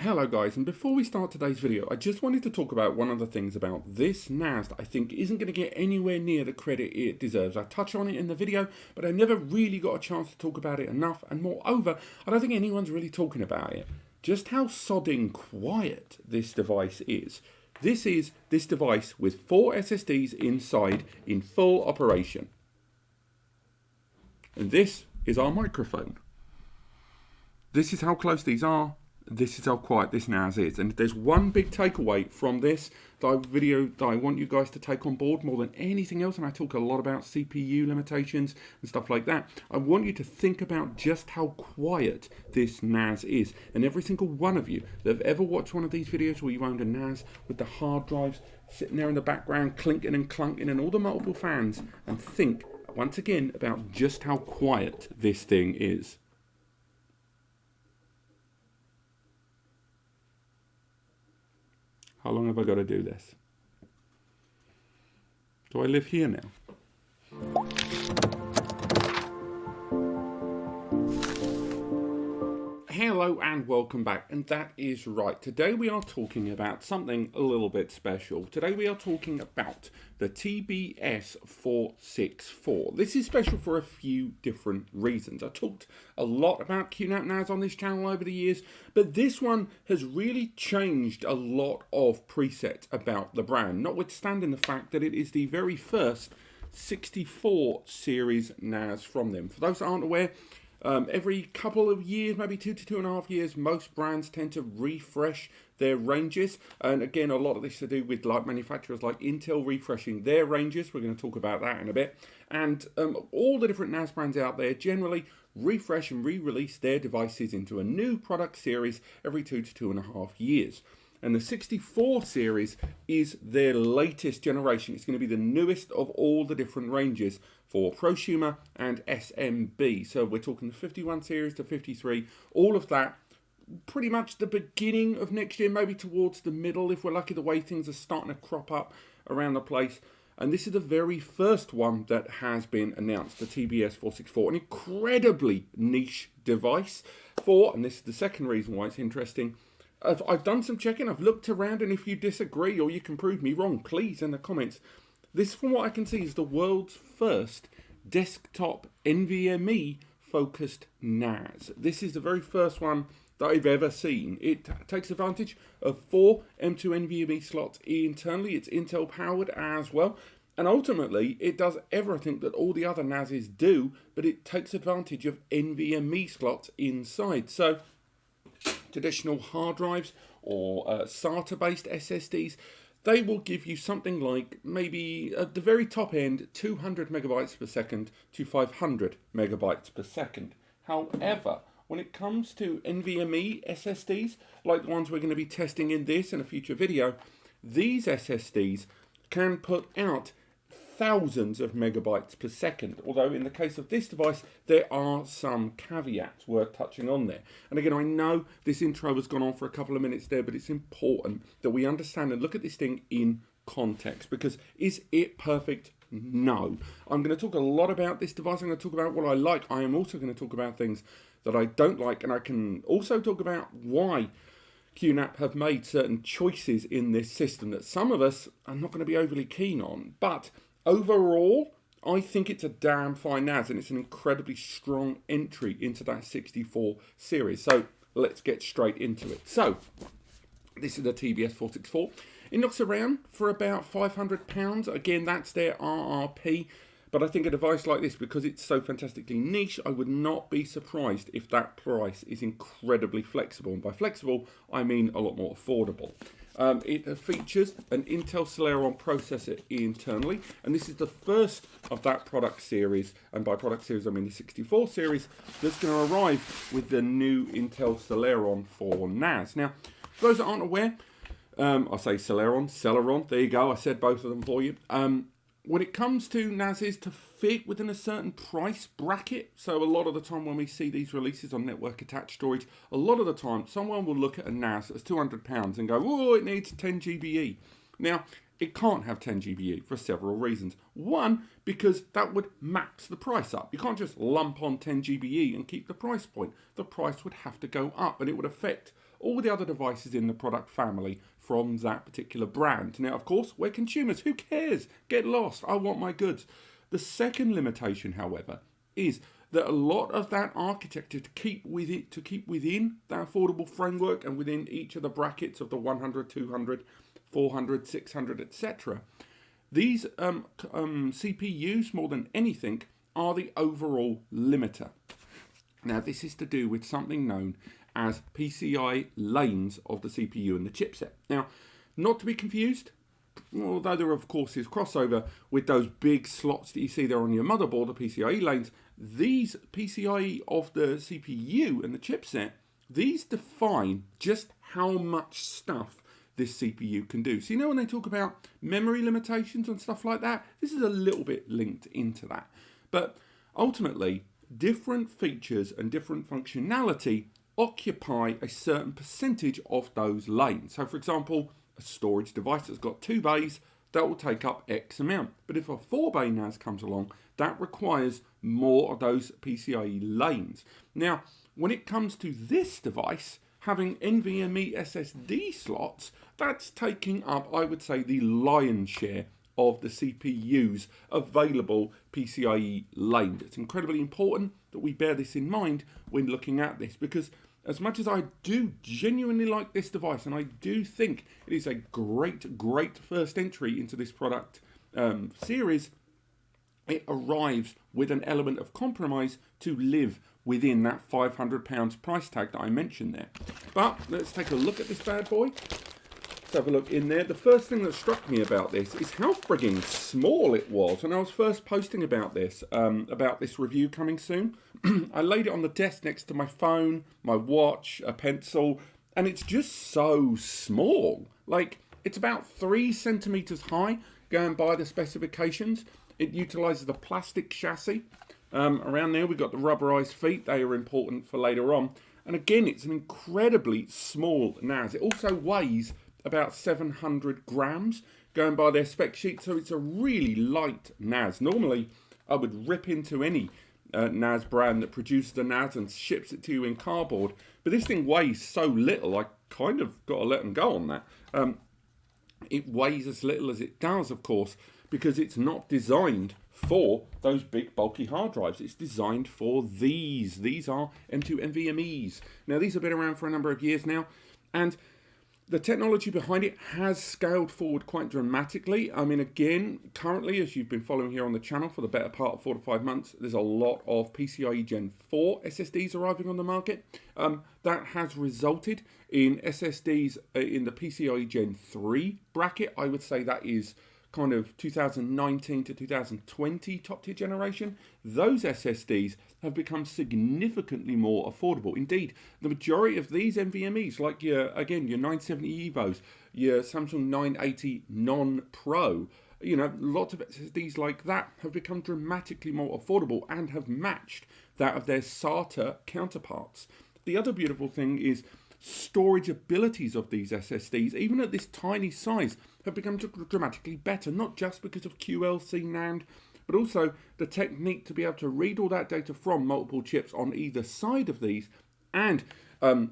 Hello guys, and before we start today's video, I just wanted to talk about one of the things about this NAS that I think isn't going to get anywhere near the credit it deserves. I touch on it in the video, but I never really got a chance to talk about it enough, and moreover, I don't think anyone's really talking about it. Just how sodding quiet this device is. This is this device with 4 SSDs inside in full operation. And this is our microphone. This is how close these are. This is how quiet this NAS is. And if there's one big takeaway from this video that I want you guys to take on board more than anything else, and I talk a lot about CPU limitations and stuff like that, I want you to think about just how quiet this NAS is. And every single one of you that have ever watched one of these videos where you owned a NAS with the hard drives sitting there in the background, clinking and clunking and all the multiple fans, and think once again about just how quiet this thing is. How long have I got to do this? Do I live here now? Hello and welcome back, and that is right. Today we are talking about something a little bit special. Today we are talking about the TBS-454. This is special for a few different reasons. I talked a lot about QNAP NAS on this channel over the years, but this one has really changed a lot of presets about the brand, notwithstanding the fact that it is the very first 64 series NAS from them. For those that aren't aware, every couple of years, maybe 2 to 2.5 years, most brands tend to refresh their ranges. And again, a lot of this to do with like manufacturers like Intel refreshing their ranges. We're going to talk about that in a bit. And all the different NAS brands out there generally refresh and re-release their devices into a new product series every 2 to 2.5 years. And the 64 series is their latest generation. It's going to be the newest of all the different ranges for prosumer and SMB. So we're talking the 51 series to 53, all of that. Pretty much the beginning of next year, maybe towards the middle, if we're lucky, the way things are starting to crop up around the place. And this is the very first one that has been announced, the TBS-464, an incredibly niche device for, and this is the second reason why it's interesting, I've done some checking, I've looked around, and if you disagree or you can prove me wrong, please in the comments. This, from what I can see, is the world's first desktop NVMe focused NAS. This is the very first one that I've ever seen. It takes advantage of 4 M2 NVMe slots internally. It's Intel powered as well. And ultimately, it does everything that all the other NASs do, but it takes advantage of NVMe slots inside. So traditional hard drives or SATA-based SSDs, they will give you something like maybe at the very top end 200 megabytes per second to 500 megabytes per second. However, when it comes to NVMe SSDs, like the ones we're going to be testing in this and a future video, these SSDs can put out thousands of megabytes per second, although in the case of this device there are some caveats worth touching on there. And again, I know this intro has gone on for a couple of minutes there, but it's important that we understand and look at this thing in context, because is it perfect? No. I'm going to talk a lot about this device. I'm going to talk about what I like. I am also going to talk about things that I don't like, and I can also talk about why QNAP have made certain choices in this system that some of us are not going to be overly keen on. But overall, I think it's a damn fine NAS, and it's an incredibly strong entry into that 64 series. So let's get straight into it. So this is the TBS-464. It knocks around for about £500. Again, that's their RRP. But I think a device like this, because it's so fantastically niche, I would not be surprised if that price is incredibly flexible. And by flexible, I mean a lot more affordable. It features an Intel Celeron processor internally, and this is the first of that product series, and by product series I mean the 64 series, that's going to arrive with the new Intel Celeron for NAS. Now, for those that aren't aware, I say Celeron, there you go, I said both of them for you. When it comes to NASs to fit within a certain price bracket, so a lot of the time when we see these releases on network attached storage, a lot of the time someone will look at a NAS that's £200 and go, oh, it needs 10 GBE. Now, it can't have 10 GBE for several reasons. One, because that would max the price up. You can't just lump on 10 GBE and keep the price point. The price would have to go up, and it would affect all the other devices in the product family from that particular brand. Now, of course, we're consumers. Who cares? Get lost. I want my goods. The second limitation, however, is that a lot of that architecture to keep within that affordable framework and within each of the brackets of the 100, 200, 400, 600, etc. These CPUs, more than anything, are the overall limiter. Now, this is to do with something known as PCI lanes of the CPU and the chipset. Now, not to be confused, although there of course is crossover with those big slots that you see there on your motherboard, the PCIe lanes, these PCIe of the CPU and the chipset, these define just how much stuff this CPU can do. So you know when they talk about memory limitations and stuff like that, this is a little bit linked into that. But ultimately, different features and different functionality occupy a certain percentage of those lanes. So for example, a storage device that's got 2 bays, that will take up X amount. But if a 4-bay NAS comes along, that requires more of those PCIe lanes. Now, when it comes to this device, having NVMe SSD slots, that's taking up, I would say, the lion's share of the CPU's available PCIe lanes. It's incredibly important that we bear this in mind when looking at this, because as much as I do genuinely like this device, and I do think it is a great first entry into this product series, it arrives with an element of compromise to live within that £500 price tag that I mentioned there. But let's take a look at this bad boy. Let's have a look in there. The first thing that struck me about this is how frigging small it was. When I was first posting about this review coming soon, I laid it on the desk next to my phone, my watch, a pencil, and it's just so small. Like, it's about 3 centimeters high, going by the specifications. It utilizes a plastic chassis. Around there, we've got the rubberized feet. They are important for later on. And again, it's an incredibly small NAS. It also weighs about 700 grams, going by their spec sheet. So it's a really light NAS. Normally, I would rip into any NAS brand that produces a NAS and ships it to you in cardboard. But this thing weighs so little, I kind of got to let them go on that. It weighs as little as it does, of course, because it's not designed for those big bulky hard drives. It's designed for these. These are M2 NVMe's. Now, these have been around for a number of years now, and the technology behind it has scaled forward quite dramatically. I mean, again, currently, as you've been following here on the channel for the better part of 4 to 5 months, there's a lot of PCIe Gen 4 SSDs arriving on the market. That has resulted in SSDs in the PCIe Gen 3 bracket. I would say that is kind of 2019 to 2020 top tier generation. Those SSDs have become significantly more affordable. Indeed, the majority of these NVMe's, like your 970 EVOs, your Samsung 980 Non-Pro, lots of SSDs like that have become dramatically more affordable and have matched that of their SATA counterparts. The other beautiful thing is storage abilities of these SSDs, even at this tiny size, have become dramatically better, not just because of QLC NAND, but also the technique to be able to read all that data from multiple chips on either side of these and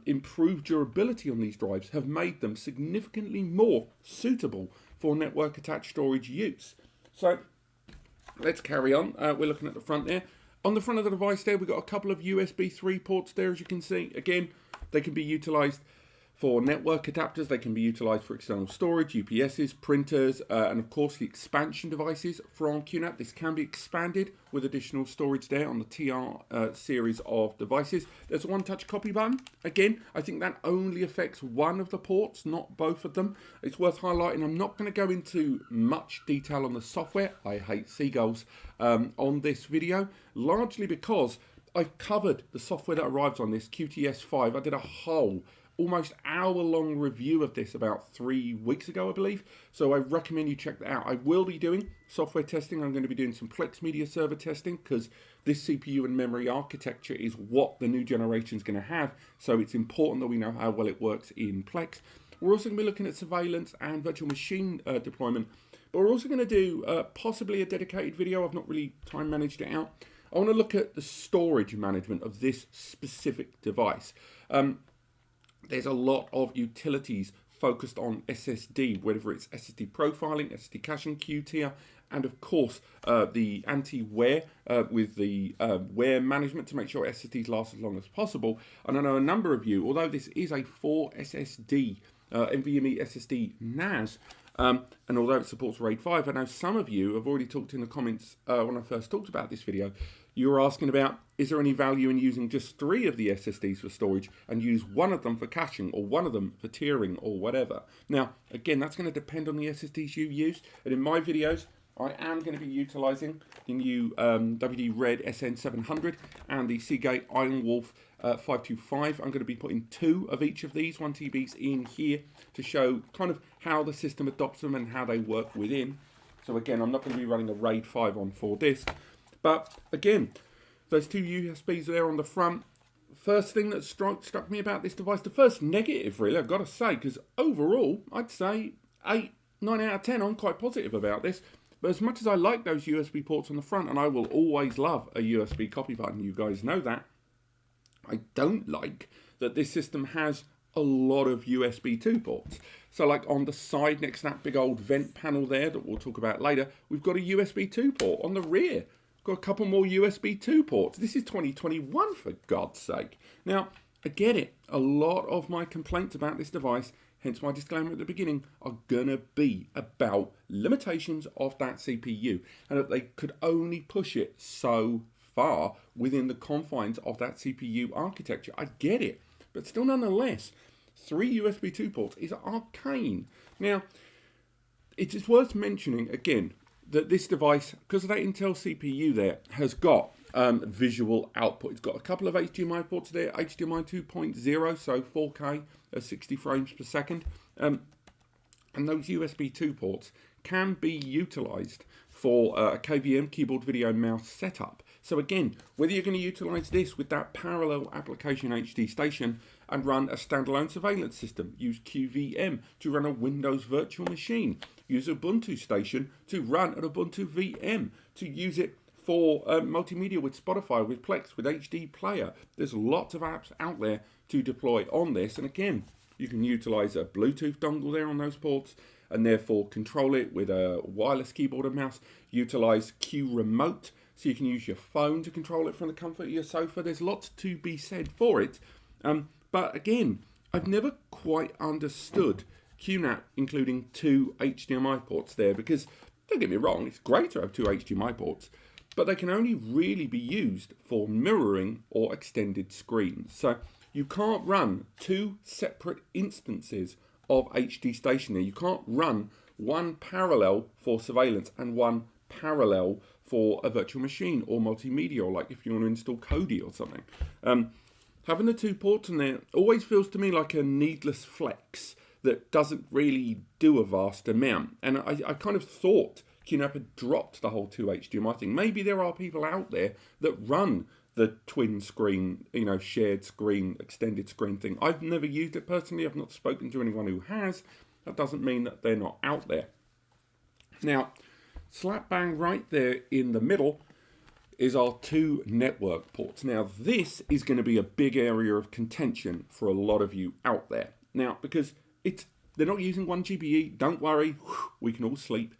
improved durability on these drives have made them significantly more suitable for network attached storage use. So let's carry on. We're looking at the front there. On the front of the device there, we've got a couple of USB 3 ports there, as you can see. Again, they can be utilized for network adapters, they can be utilized for external storage, UPSs, printers, and of course the expansion devices from QNAP. This can be expanded with additional storage there on the TR series of devices. There's a one-touch copy button. Again, I think that only affects one of the ports, not both of them. It's worth highlighting. I'm not going to go into much detail on the software. I hate seagulls on this video, largely because I've covered the software that arrives on this, QTS5. I did a whole almost hour-long review of this about 3 weeks ago, I believe. So I recommend you check that out. I will be doing software testing. I'm going to be doing some Plex Media Server testing because this CPU and memory architecture is what the new generation is going to have. So it's important that we know how well it works in Plex. We're also going to be looking at surveillance and virtual machine deployment. But we're also going to do possibly a dedicated video. I've not really time managed it out. I want to look at the storage management of this specific device. There's a lot of utilities focused on SSD, whether it's SSD profiling, SSD caching, Q-tier, and of course the anti-wear with the wear management to make sure SSDs last as long as possible. And I know a number of you, although this is a 4 SSD NVMe SSD NAS, and although it supports RAID 5, I know some of you have already talked in the comments when I first talked about this video. You were asking about, is there any value in using just 3 of the SSDs for storage and use one of them for caching or one of them for tiering or whatever? Now, again, that's going to depend on the SSDs you use. And in my videos, I am going to be utilising the new WD Red SN700 and the Seagate Iron Wolf 525. I'm going to be putting 2 of each of these 1 TBs in here to show kind of how the system adopts them and how they work within. So again, I'm not going to be running a RAID 5 on 4 disk. But again, those 2 USBs there on the front. First thing that struck me about this device, the first negative really, I've got to say, because overall, I'd say 8, 9 out of 10, I'm quite positive about this. But as much as I like those USB ports on the front, and I will always love a USB copy button, you guys know that, I don't like that this system has a lot of USB 2 ports. So like on the side next to that big old vent panel there that we'll talk about later, we've got a USB 2 port. On the rear, got a couple more USB 2 ports. This is 2021 for God's sake. Now, I get it. A lot of my complaints about this device, hence my disclaimer at the beginning, are gonna be about limitations of that CPU and that they could only push it so far within the confines of that CPU architecture. I get it, but still nonetheless, 3 USB 2 ports is arcane. Now, it is worth mentioning again that this device, because of that Intel CPU there, has got visual output. It's got a couple of HDMI ports there, HDMI 2.0, so 4K at 60 frames per second. And those USB 2 ports can be utilized for a KVM, keyboard, video, mouse setup. So again, whether you're going to utilize this with that parallel application HD station and run a standalone surveillance system, use QVM to run a Windows virtual machine, use Ubuntu station to run an Ubuntu VM, to use it for multimedia with Spotify, with Plex, with HD Player. There's lots of apps out there to deploy on this. And again, you can utilize a Bluetooth dongle there on those ports and therefore control it with a wireless keyboard and mouse. Utilize Q Remote, so you can use your phone to control it from the comfort of your sofa. There's lots to be said for it. But again, I've never quite understood QNAP including 2 HDMI ports there, because don't get me wrong, it's great to have 2 HDMI ports, but they can only really be used for mirroring or extended screens. So you can't run 2 separate instances of HD Station there. You can't run one parallel for surveillance and one parallel for a virtual machine or multimedia, or like if you want to install Kodi or something. Having the 2 ports in there always feels to me like a needless flex that doesn't really do a vast amount. And I kind of thought QNAP had dropped the whole 2 HDMI thing. Maybe there are people out there that run the twin screen, shared screen, extended screen thing. I've never used it personally. I've not spoken to anyone who has. That doesn't mean that they're not out there. Now, slap bang right there in the middle is our 2 network ports. Now, this is going to be a big area of contention for a lot of you out there. Now, because they're not using 1 GBE, don't worry, we can all sleep.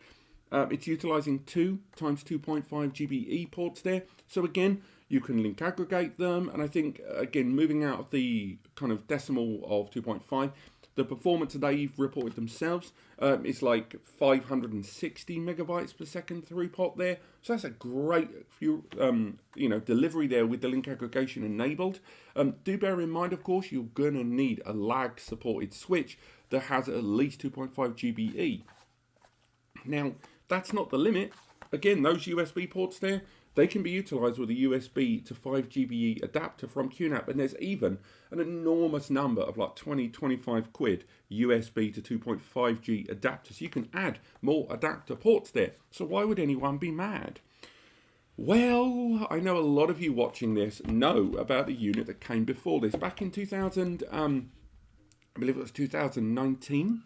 It's utilizing 2 times 2.5 GBE ports there. So again, you can link aggregate them. And I think, again, moving out of the kind of decimal of 2.5, the performance they've reported themselves is like 560 megabytes per second throughput there. So that's a great delivery there with the link aggregation enabled. Do bear in mind, of course, you're going to need a lag supported switch that has at least 2.5 GBE. Now, that's not the limit. Again, those USB ports there, they can be utilized with a USB to 5 GBE adapter from QNAP, and there's even an enormous number of like 20, 25 quid USB to 2.5G adapters. You can add more adapter ports there. So why would anyone be mad? Well, I know a lot of you watching this know about the unit that came before this. Back in 2000, I believe it was 2019,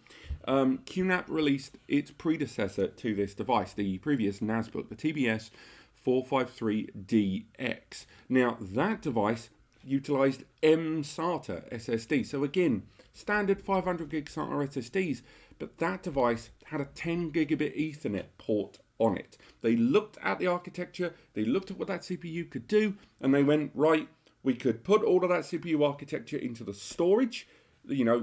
QNAP released its predecessor to this device, the previous NAS book, the TBS-453DX. Now, that device utilised SATA SSD. So again, standard 500 gig SATA SSDs, but that device had a 10 gigabit Ethernet port on it. They looked at the architecture, they looked at what that CPU could do, and they went, right, we could put all of that CPU architecture into the storage, you know,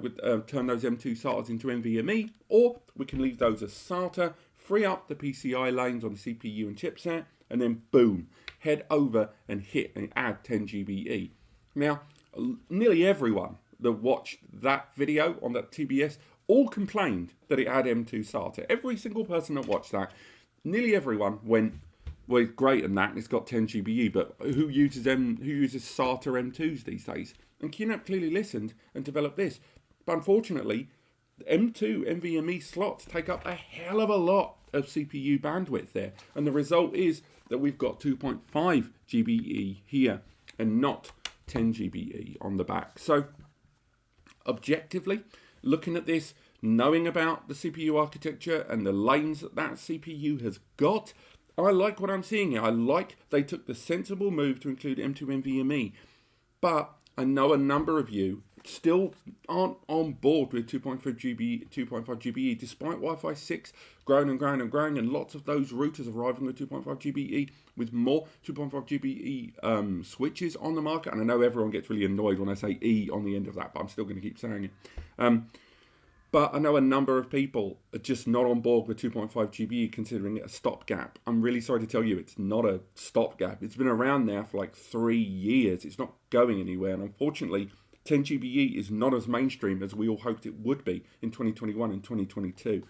turn those M2 SATAs into NVMe, or we can leave those as SATA, free up the PCI lanes on the CPU and chipset, and then boom, head over and hit and add 10 GBE. Now, nearly everyone that watched that video on that TBS all complained that it had M2 SATA. Every single person that watched that, nearly everyone went, well, it's great and that, and it's got 10 GBE, but who uses SATA M2s these days? And QNAP clearly listened and developed this. But unfortunately, M2 NVMe slots take up a hell of a lot of CPU bandwidth there. And the result is that we've got 2.5 GBE here and not 10 GBE on the back. So objectively, looking at this, knowing about the CPU architecture and the lanes that that CPU has got, I like what I'm seeing here. I like they took the sensible move to include M2 NVMe. But I know a number of you still aren't on board with 2.5 GBE, despite Wi-Fi 6 growing and growing and growing, and lots of those routers arriving with 2.5 GBE, with more 2.5 GBE switches on the market. And I know everyone gets really annoyed when I say E on the end of that, but I'm still going to keep saying it. But I know a number of people are just not on board with 2.5 GBE, considering it a stopgap. I'm really sorry to tell you, it's not a stopgap. It's been around now for like 3 years. It's not going anywhere. And unfortunately, 10 GBE is not as mainstream as we all hoped it would be in 2021 and 2022.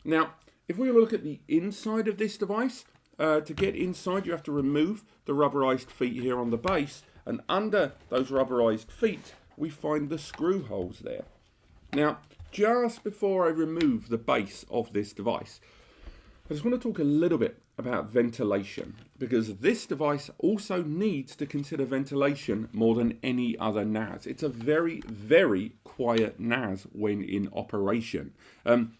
Now, if we look at the inside of this device, to get inside, you have to remove the rubberized feet here on the base. And under those rubberized feet, we find the screw holes there. Now, just before I remove the base of this device, I just want to talk a little bit about ventilation, because this device also needs to consider ventilation more than any other NAS. It's a very, very quiet NAS when in operation.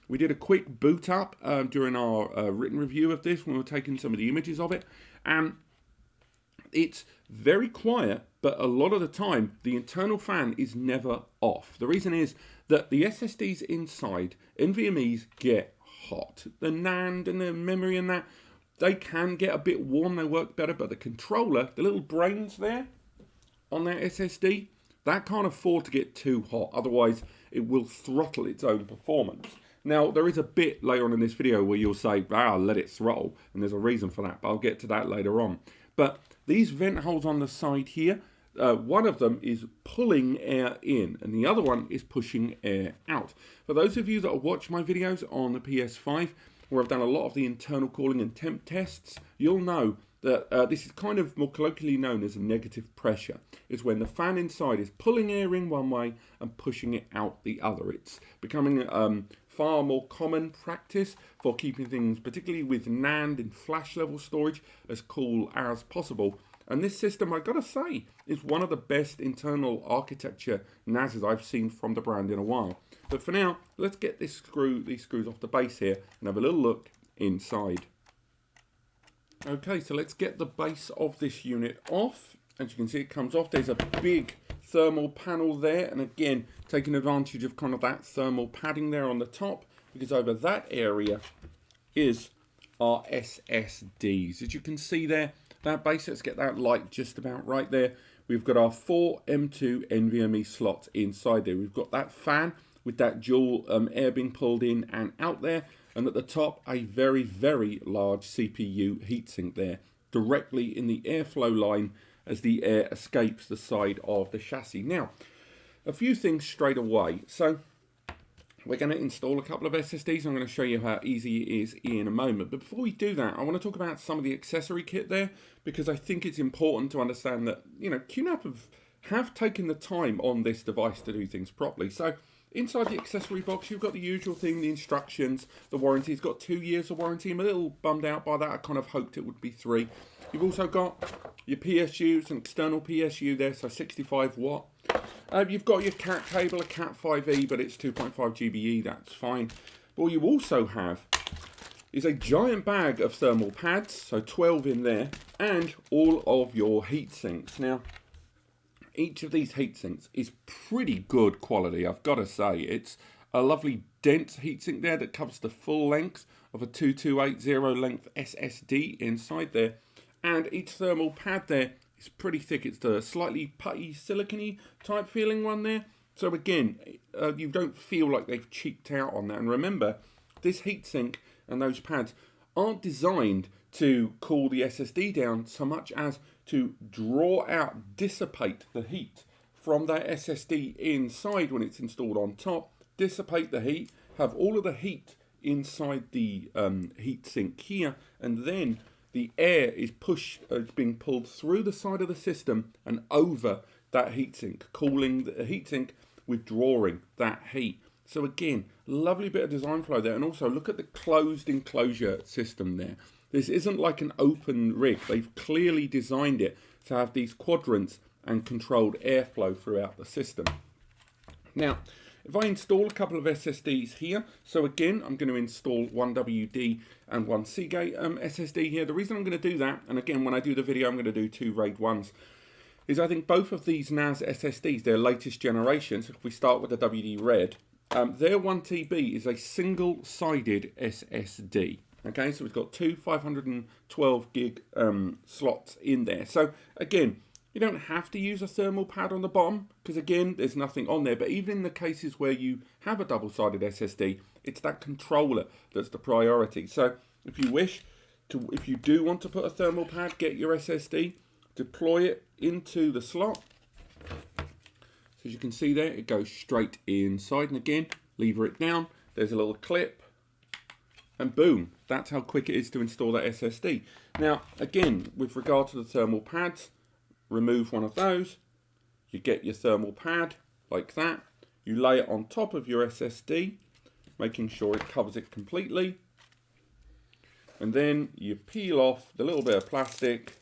We did a quick boot up during our written review of this when we were taking some of the images of it, and it's very quiet, but a lot of the time the internal fan is never off. The reason is that the SSDs inside, NVMe's get hot. The NAND and the memory and that, they can get a bit warm, they work better, but the controller, the little brains there on that SSD, that can't afford to get too hot, otherwise it will throttle its own performance. Now, there is a bit later on in this video where you'll say, let it throttle, and there's a reason for that, but I'll get to that later on. But these vent holes on the side here, one of them is pulling air in, and the other one is pushing air out. For those of you that have watched my videos on the PS5, where I've done a lot of the internal cooling and temp tests, you'll know that this is kind of more colloquially known as a negative pressure. It's when the fan inside is pulling air in one way and pushing it out the other. It's becoming far more common practice for keeping things, particularly with NAND and flash level storage, as cool as possible. And this system, I've got to say, is one of the best internal architecture NASs I've seen from the brand in a while. But for now, let's get these screws off the base here and have a little look inside. Okay, so let's get the base of this unit off. As you can see, it comes off. There's a big thermal panel there, and again, taking advantage of kind of that thermal padding there on the top, because over that area is our SSDs. As you can see there, that base, let's get that light just about right there. We've got our 4 M2 NVMe slots inside there. We've got that fan with that dual air being pulled in and out there. And at the top, a very, very large CPU heatsink there, directly in the airflow line as the air escapes the side of the chassis. Now, a few things straight away. So we're going to install a couple of SSDs. I'm going to show you how easy it is in a moment. But before we do that, I want to talk about some of the accessory kit there, because I think it's important to understand that, you know, QNAP have taken the time on this device to do things properly. So inside the accessory box, you've got the usual thing, the instructions, the warranty. It's got 2 years of warranty. I'm a little bummed out by that. I kind of hoped it would be 3. You've also got your PSUs, an external PSU there, so 65 watt. You've got your CAT cable, a CAT 5e, but it's 2.5 GBE, that's fine. But what you also have is a giant bag of thermal pads, so 12 in there, and all of your heat sinks. Now, Each of these heatsinks is pretty good quality, I've got to say. It's a lovely dense heatsink there that covers the full length of a 2280 length SSD inside there. And each thermal pad there is pretty thick. It's the slightly putty, silicone type feeling one there. So again, you don't feel like they've cheaped out on that. And remember, this heatsink and those pads aren't designed to cool the SSD down so much as to draw out, dissipate the heat from that SSD inside when it's installed on top, dissipate the heat, have all of the heat inside the heatsink here, and then the air is being pulled through the side of the system and over that heatsink, cooling the heatsink, withdrawing that heat. So again, lovely bit of design flow there, and also look at the closed enclosure system there. This isn't like an open rig. They've clearly designed it to have these quadrants and controlled airflow throughout the system. Now, if I install a couple of SSDs here, so again, I'm going to install one WD and one Seagate SSD here. The reason I'm going to do that, and again, when I do the video, I'm going to do two RAID 1s, is I think both of these NAS SSDs, their latest generations, if we start with the WD Red, their 1TB is a single-sided SSD. Okay, so we've got two 512 gig slots in there. So again, you don't have to use a thermal pad on the bottom because again, there's nothing on there. But even in the cases where you have a double-sided SSD, it's that controller that's the priority. So if you do want to put a thermal pad, get your SSD, deploy it into the slot. So as you can see there, it goes straight inside. And again, lever it down. There's a little clip. And boom, that's how quick it is to install that SSD. Now, again, with regard to the thermal pads, remove one of those. You get your thermal pad like that. You lay it on top of your SSD, making sure it covers it completely. And then you peel off the little bit of plastic.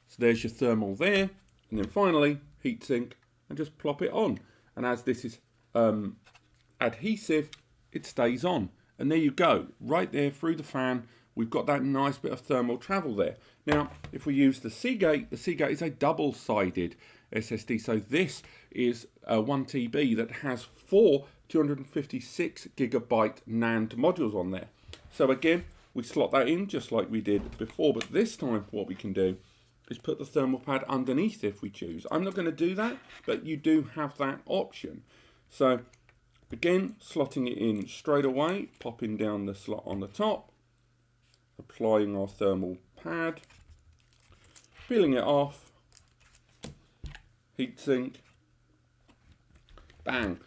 So there's your thermal there. And then finally, heatsink, and just plop it on. And as this is adhesive, it stays on. And there you go, right there through the fan, we've got that nice bit of thermal travel there. Now, if we use the Seagate is a double-sided SSD. So this is a 1TB that has four 256 gigabyte NAND modules on there. So again, we slot that in just like we did before, but this time what we can do is put the thermal pad underneath if we choose. I'm not going to do that, but you do have that option. So again, slotting it in straight away, popping down the slot on the top, applying our thermal pad, peeling it off, heatsink, bang.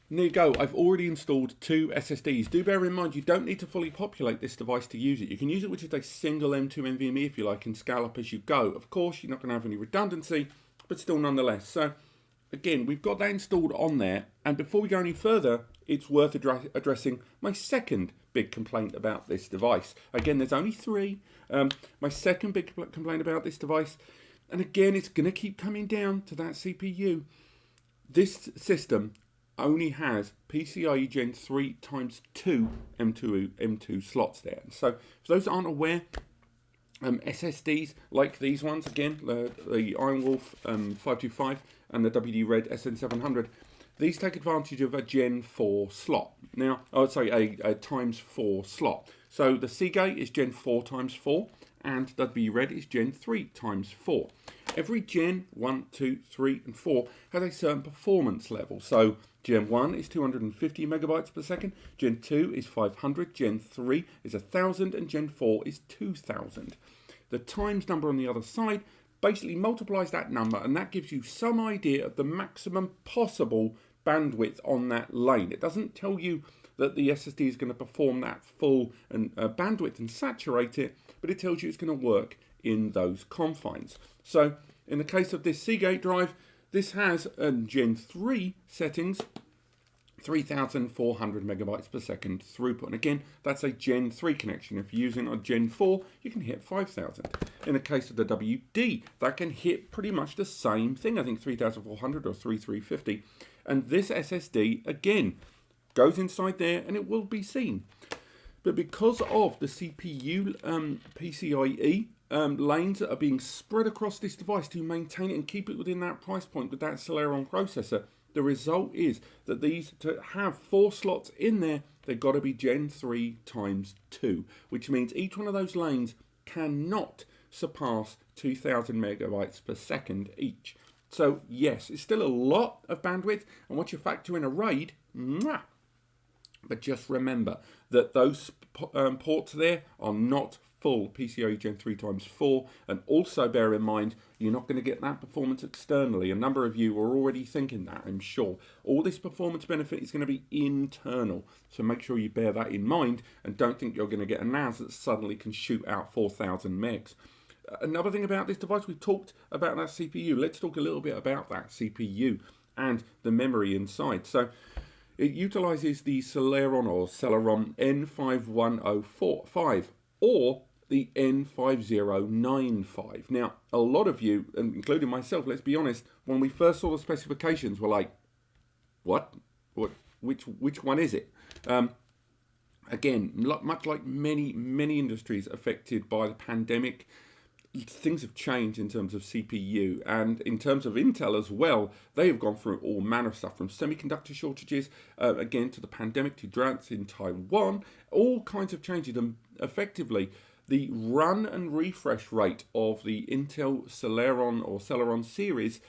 And there you go, I've already installed two SSDs. Do bear in mind, you don't need to fully populate this device to use it. You can use it with just a single M2 NVMe if you like, and scale up as you go. Of course, you're not going to have any redundancy, but still nonetheless. So again, we've got that installed on there, and before we go any further, it's worth addressing my second big complaint about this device. Again, there's only three. My second big complaint about this device, and again, it's going to keep coming down to that CPU. This system only has PCIe Gen 3 times 2 M2 slots there. So, for those that aren't aware, SSDs like these ones, again, the Iron Wolf 525 and the WD Red SN700, these take advantage of a Gen 4 slot. Now, a times 4 slot. So the Seagate is Gen 4 times 4, and WD Red is Gen 3 times 4. Every Gen 1, 2, 3, and 4 has a certain performance level. So Gen 1 is 250 megabytes per second, Gen 2 is 500, Gen 3 is 1000, and Gen 4 is 2000. The times number on the other side basically multiplies that number, and that gives you some idea of the maximum possible bandwidth on that lane. It doesn't tell you that the SSD is going to perform that full bandwidth and saturate it, but it tells you it's going to work in those confines. So in the case of this Seagate drive, this has Gen 3 settings, 3,400 megabytes per second throughput. And again, that's a Gen 3 connection. If you're using a Gen 4, you can hit 5,000. In the case of the WD, that can hit pretty much the same thing. I think 3,400 or 3,350. And this SSD, again, goes inside there and it will be seen. But because of the CPU PCIe lanes that are being spread across this device to maintain it and keep it within that price point with that Celeron processor. The result is that these, to have 4 slots in there, they've got to be Gen 3 times 2, which means each one of those lanes cannot surpass 2000 megabytes per second each. So yes, it's still a lot of bandwidth, and once you factor in a RAID, mwah, but just remember that those ports there are not full PCIe Gen 3 times 4, and also bear in mind you're not going to get that performance externally. A number of you are already thinking that, I'm sure. All this performance benefit is going to be internal, so make sure you bear that in mind and don't think you're going to get a NAS that suddenly can shoot out 4000 megs. Another thing about this device, we've talked about that CPU. Let's talk a little bit about that CPU and the memory inside. So it utilizes the Celeron N5105 or the N5095. Now, a lot of you, including myself, let's be honest, when we first saw the specifications, were like, what? Which one is it? Again, much like many industries affected by the pandemic, things have changed in terms of CPU, and in terms of Intel as well. They have gone through all manner of stuff, from semiconductor shortages, again, to the pandemic, to droughts in Taiwan, all kinds of changes. And effectively, the run and refresh rate of the Intel Celeron series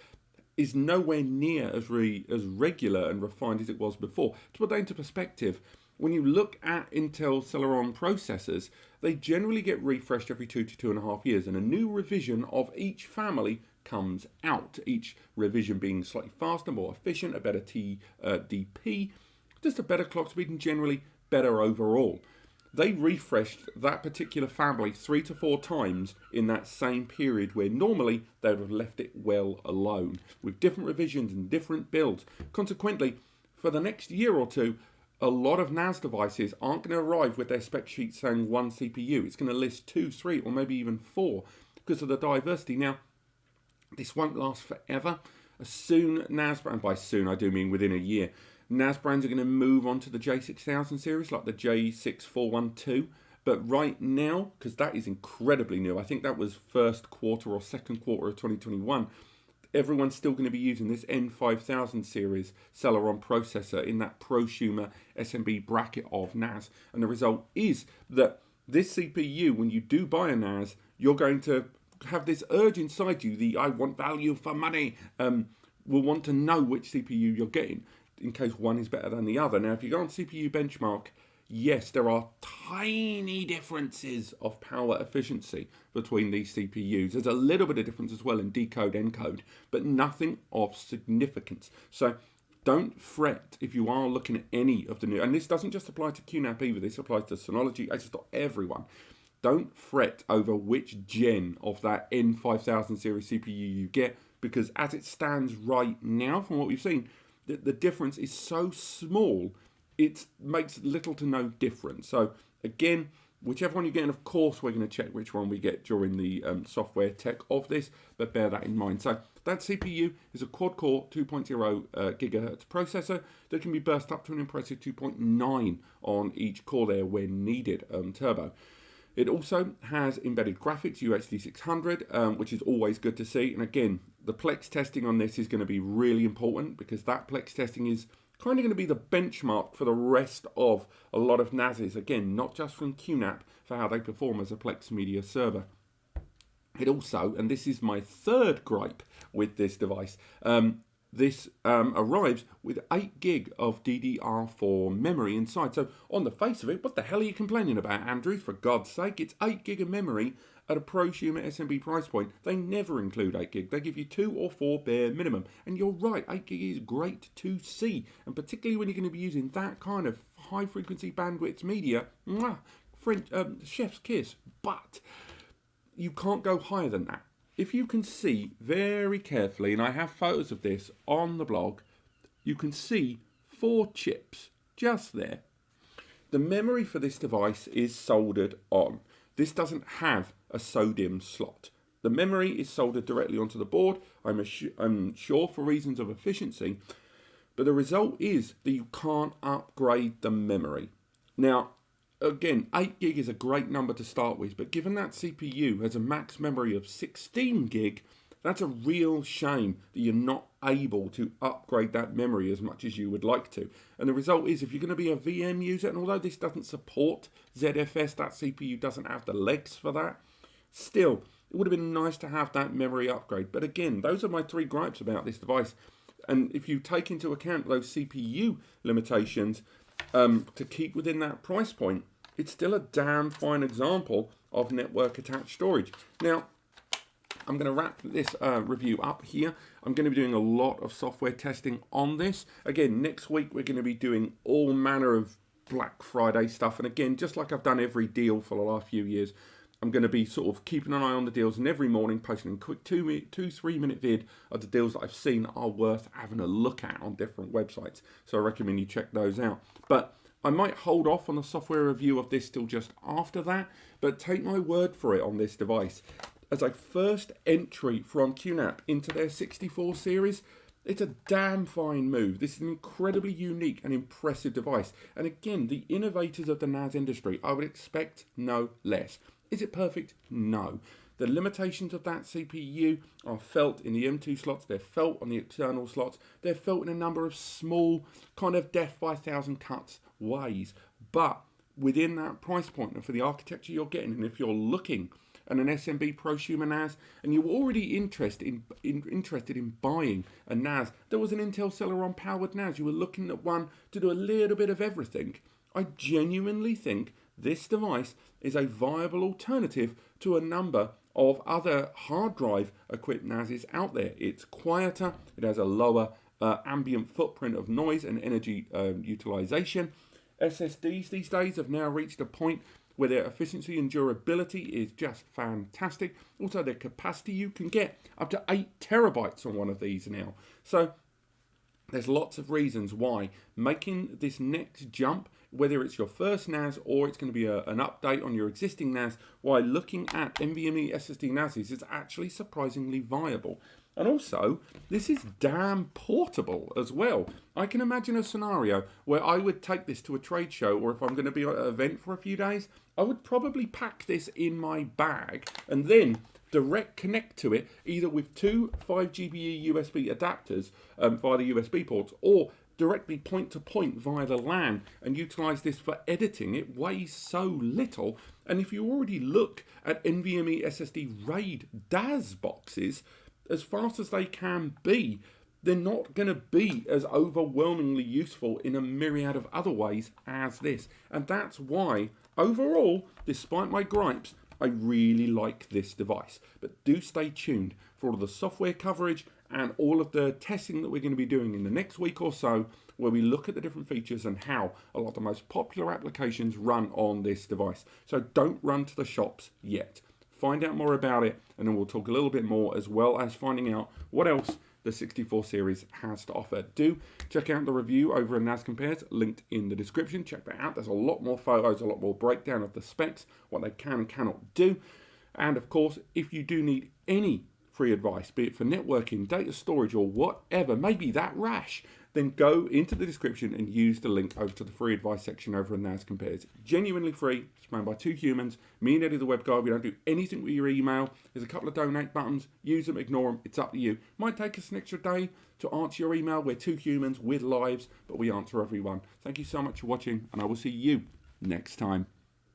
is nowhere near as regular and refined as it was before. To put that into perspective, when you look at Intel Celeron processors, they generally get refreshed every 2 to 2.5 years, and a new revision of each family comes out. Each revision being slightly faster, more efficient, a better TDP, just a better clock speed, and generally better overall. They refreshed that particular family 3 to 4 times in that same period, where normally they would have left it well alone, with different revisions and different builds. Consequently, for the next year or two, a lot of NAS devices aren't going to arrive with their spec sheet saying 1 CPU. It's going to list 2, 3, or maybe even 4 because of the diversity. Now, this won't last forever. Soon, NAS, and by soon I do mean within a year, NAS brands are going to move on to the J6000 series, like the J6412. But right now, because that is incredibly new, I think that was first quarter or second quarter of 2021, everyone's still going to be using this N5000 series Celeron processor in that prosumer SMB bracket of NAS. And the result is that this CPU, when you do buy a NAS, you're going to have this urge inside you, the I want value for money, will want to know which CPU you're getting in case one is better than the other. Now, if you go on CPU benchmark, yes, there are tiny differences of power efficiency between these CPUs. There's a little bit of difference as well in decode, encode, but nothing of significance. So don't fret if you are looking at any of the new, and this doesn't just apply to QNAP either, this applies to Synology, everyone. Don't fret over which gen of that N5000 series CPU you get, because as it stands right now, from what we've seen, the difference is so small, it makes little to no difference. So again, whichever one you get, and of course we're going to check which one we get during the software tech of this, but bear that in mind. So that CPU is a quad-core 2.0 gigahertz processor that can be burst up to an impressive 2.9 on each core there when needed, turbo. It also has embedded graphics, UHD 600, which is always good to see. And again, the Plex testing on this is going to be really important, because that Plex testing is kind of going to be the benchmark for the rest of a lot of NASes. Again, not just from QNAP, for how they perform as a Plex media server. It also, and this is my third gripe with this device, this arrives with 8 gig of DDR4 memory inside. So on the face of it, what the hell are you complaining about, Andrew? For God's sake, it's 8 gig of memory at a prosumer SMB price point. They never include 8 gig. They give you 2 or 4 bare minimum. And you're right, 8 gig is great to see. And particularly when you're going to be using that kind of high frequency bandwidth media, French, chef's kiss. But you can't go higher than that. If you can see very carefully, and I have photos of this on the blog, you can see 4 chips just there. The memory for this device is soldered on. This doesn't have a SODIMM slot. The memory is soldered directly onto the board, I'm sure for reasons of efficiency, but the result is that you can't upgrade the memory. Now, again, 8 gig is a great number to start with, but given that CPU has a max memory of 16 gig, that's a real shame that you're not able to upgrade that memory as much as you would like to. And the result is, if you're going to be a VM user, and although this doesn't support ZFS, that CPU doesn't have the legs for that, still, it would have been nice to have that memory upgrade. But again, those are my 3 gripes about this device. And if you take into account those CPU limitations to keep within that price point, it's still a damn fine example of network attached storage. Now, I'm going to wrap this review up here. I'm going to be doing a lot of software testing on this. Again, next week we're going to be doing all manner of Black Friday stuff. And again, just like I've done every deal for the last few years, I'm going to be sort of keeping an eye on the deals, and every morning posting a quick 2-3 minute vid of the deals that I've seen are worth having a look at on different websites. So I recommend you check those out. But I might hold off on the software review of this till just after that, but take my word for it on this device. As a first entry from QNAP into their 64 series, it's a damn fine move. This is an incredibly unique and impressive device. And again, the innovators of the NAS industry, I would expect no less. Is it perfect? No. The limitations of that CPU are felt in the M2 slots, they're felt on the external slots, they're felt in a number of small, kind of death by 1,000 cuts ways. But within that price point, and for the architecture you're getting, and if you're looking at an SMB prosumer NAS, and you're already interested in buying a NAS, there was an Intel Celeron powered NAS, you were looking at one to do a little bit of everything, I genuinely think this device is a viable alternative to a number of other hard drive equipped NASs out there. It's quieter, it has a lower ambient footprint of noise and energy utilization. SSDs these days have now reached a point where their efficiency and durability is just fantastic. Also, their capacity, you can get up to 8 terabytes on one of these now. So there's lots of reasons why making this next jump, whether it's your first NAS or it's going to be an update on your existing NAS, while looking at NVMe SSD NASs is actually surprisingly viable. And also, this is damn portable as well. I can imagine a scenario where I would take this to a trade show, or if I'm going to be at an event for a few days, I would probably pack this in my bag and then direct connect to it, either with 2 5GBE USB adapters via the USB ports, or directly point to point via the LAN, and utilize this for editing. It weighs so little, and if you already look at NVMe SSD RAID DAS boxes, as fast as they can be, they're not going to be as overwhelmingly useful in a myriad of other ways as this. And that's why, overall, despite my gripes, I really like this device. But do stay tuned for all of the software coverage and all of the testing that we're going to be doing in the next week or so, where we look at the different features and how a lot of the most popular applications run on this device. So don't run to the shops yet. Find out more about it, and then we'll talk a little bit more, as well as finding out what else the 64 series has to offer. Do check out the review over at NAS Compares, linked in the description. Check that out. There's a lot more photos, a lot more breakdown of the specs, what they can and cannot do. And of course, if you do need any free advice, be it for networking, data storage, or whatever, maybe that rash, then go into the description and use the link over to the free advice section over at NAS Compares. Genuinely free, it's made by 2 humans, me and Eddie the web guy. We don't do anything with your email. There's a couple of donate buttons, use them, ignore them, it's up to you. Might take us an extra day to answer your email. We're 2 humans with lives, but we answer everyone. Thank you so much for watching, and I will see you next time.